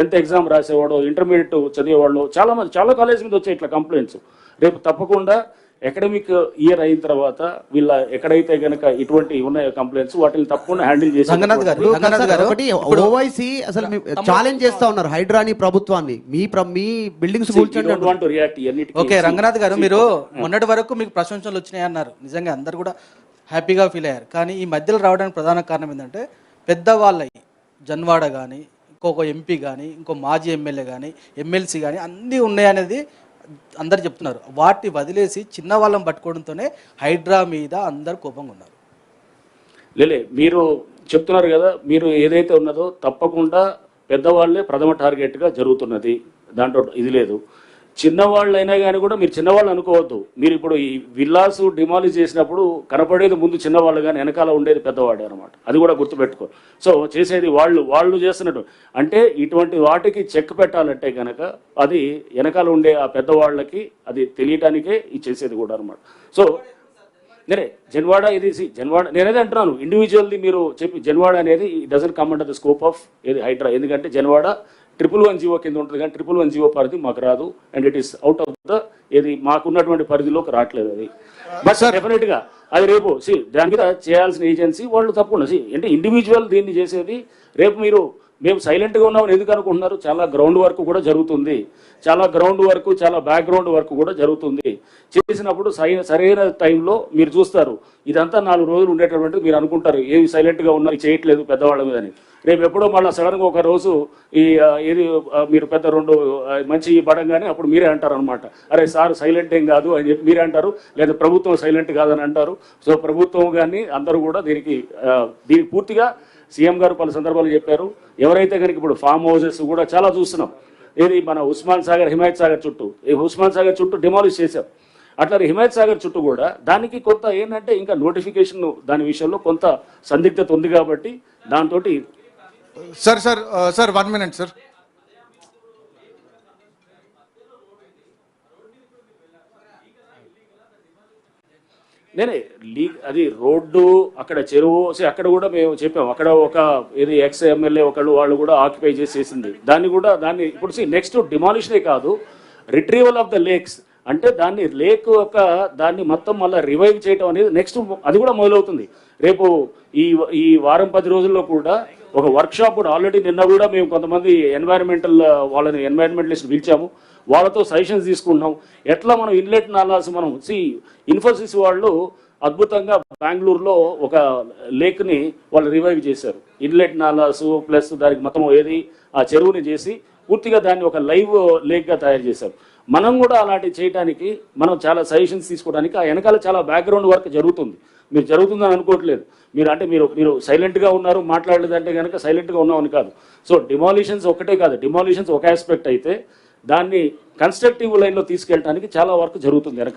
10th exam రాసేవాడు, intermediate చదివేవాళ్ళు చాలా కాలేజ్ మీద వచ్చాయి ఇట్లా కంప్లైంట్స్. రేపు తప్పకుండా అకాడమిక్ ఇయర్ అయిన తర్వాత వీళ్ళ ఎక్కడైతే గనక ఇటువంటి ఉన్నాయో కంప్లైంట్స్ వాటిని తప్పకుండా హ్యాండిల్ చేసి ఓవైసీ అసలు ఛాలెంజ్ చేస్తా ఉన్నారు హైడ్రాని ప్రభుత్వాన్ని, మీ బిల్డింగ్స్ ఓకే రంగనాథ్ గారు, మీరు మొన్నటి వరకు మీకు ప్రశంసలు వచ్చినాయి అన్నారు, నిజంగా అందరు కూడా హ్యాపీగా ఫీల్ అయ్యారు. కానీ ఈ మధ్యలో రావడానికి ప్రధాన కారణం ఏంటంటే పెద్దవాళ్ళకి జన్వాడ కానీ ఇంకొక ఎంపీ కానీ ఇంకో మాజీ ఎమ్మెల్యే కానీ ఎమ్మెల్సీ కానీ అన్నీ ఉన్నాయనేది అందరు చెప్తున్నారు. వాటిని వదిలేసి చిన్న వాళ్ళని పట్టుకోవడంతోనే హైడ్రా మీద అందరు కోపంగా ఉన్నారు. లేలే, మీరు చెప్తున్నారు కదా, మీరు ఏదైతే ఉన్నదో తప్పకుండా పెద్దవాళ్లే ప్రథమ టార్గెట్గా జరుగుతున్నది, దాంట్లో ఇది లేదు. చిన్నవాళ్ళైనా కానీ కూడా మీరు చిన్నవాళ్ళు అనుకోవద్దు. మీరు ఇప్పుడు ఈ విల్లాసు డిమాలిష్ చేసినప్పుడు కనపడేది ముందు చిన్నవాళ్ళు కానీ వెనకాల ఉండేది పెద్దవాడే అనమాట. అది కూడా గుర్తుపెట్టుకో. సో చేసేది వాళ్ళు చేస్తున్నట్టు అంటే ఇటువంటి వాటికి చెక్ పెట్టాలంటే కనుక అది వెనకాల ఉండే ఆ పెద్దవాళ్ళకి అది తెలియటానికే ఇది చేసేది కూడా అనమాట. సో నేనే జన్వాడ జన్వాడ నేనేది అంటున్నాను, ఇండివిజువల్ది మీరు చెప్పి జన్వాడ అనేది doesn't come under the scope of ఏది హైడ్రా. ఎందుకంటే జన్వాడ 111 జీవో కింద ఉంటుంది కానీ 111 జీవో పరిధి మాకు రాదు. And it is out of the ఏది మాకున్నటువంటి పరిధిలోకి రావట్లేదు అది. బట్ డెఫినెట్గా అది రేపు దాని మీద చేయాల్సిన ఏజెన్సీ వాళ్ళు తప్పకుండా అంటే ఇండివిజువల్ దీన్ని చేసేది. రేపు మేము సైలెంట్గా ఉన్నామని ఎందుకు అనుకుంటున్నారు? చాలా గ్రౌండ్ వర్క్ కూడా జరుగుతుంది, చాలా బ్యాక్గ్రౌండ్ వర్క్ కూడా జరుగుతుంది. చేసినప్పుడు సరైన టైంలో మీరు చూస్తారు. ఇదంతా 4 రోజులు ఉండేటటువంటి మీరు అనుకుంటారు ఏమి సైలెంట్గా ఉన్నారు చేయట్లేదు పెద్దవాళ్ళ మీద అని. రేపు ఎప్పుడో మళ్ళీ సడన్గా ఒక రోజు ఏది మీరు పెద్ద 2 మంచి పడంగానే అప్పుడు మీరే అంటారు అనమాట, అరే సార్ సైలెంట్ ఏం కాదు అని చెప్పి మీరే అంటారు, లేదా ప్రభుత్వం సైలెంట్ కాదని అంటారు. సో ప్రభుత్వం కానీ అందరూ కూడా దీనికి పూర్తిగా సీఎం గారు పలు సందర్భాలు చెప్పారు. ఎవరైతే కనుక ఇప్పుడు ఫామ్ హౌసెస్ కూడా చాలా చూస్తున్నాం, ఏది మన ఉస్మాన్ సాగర్ హిమాయత్ సాగర్ చుట్టూ ఉస్మాన్ సాగర్ చుట్టూ డిమాలిష్ చేశాం. అట్లా హిమాయత్ సాగర్ చుట్టూ కూడా దానికి కొంత ఏంటంటే ఇంకా నోటిఫికేషన్ దాని విషయంలో కొంత సందిగ్ధత ఉంది కాబట్టి దాంతో సార్ 1 minute సార్. నేనే అది రోడ్డు అక్కడ చెరువు అక్కడ కూడా మేము చెప్పాము. అక్కడ ఒక ఏది ఎక్స్ ఎమ్మెల్యే వాళ్ళు కూడా ఆక్యుపై చేసేసింది దాన్ని ఇప్పుడు నెక్స్ట్ డిమాలిషనే కాదు, రిట్రీవల్ ఆఫ్ ద లేక్స్ అంటే దాన్ని మొత్తం మళ్ళీ రివైవ్ చేయడం అనేది నెక్స్ట్ అది కూడా మొదలవుతుంది. రేపు ఈ వారం 10 రోజుల్లో కూడా ఒక వర్క్షాప్ కూడా ఆల్రెడీ నిన్న కూడా మేము కొంతమంది ఎన్వైరన్మెంటలిస్ట్ పిలిచాము, వాళ్ళతో సజెషన్స్ తీసుకుంటున్నాం. ఎట్లా మనం ఇన్లెట్ నాలాస్ ఇన్ఫోసిస్ వాళ్ళు అద్భుతంగా బెంగళూరులో ఒక లేక్ని వాళ్ళు రివైవ్ చేశారు. ఇన్లెట్ నాలాసు ప్లస్ దానికి మొత్తం ఏది ఆ చెరువుని చేసి పూర్తిగా దాన్ని ఒక లైవ్ లేక్గా తయారు చేశారు. మనం కూడా అలాంటివి చేయడానికి మనం చాలా సజెషన్స్ తీసుకోవడానికి ఆ వెనకాల చాలా బ్యాక్గ్రౌండ్ వర్క్ జరుగుతుంది. మీరు జరుగుతుందని అనుకోవట్లేదు. మీరు సైలెంట్గా ఉన్నారు మాట్లాడలేదంటే కనుక సైలెంట్గా ఉన్నామని కాదు. సో డిమాలిషన్స్ ఒకటే కాదు, డిమాలిషన్స్ ఒక ఆస్పెక్ట్ అయితే దాన్ని కన్స్ట్రక్టివ్ లైన్లో తీసుకెళ్ళడానికి చాలా వర్క్ జరుగుతుంది వెనక.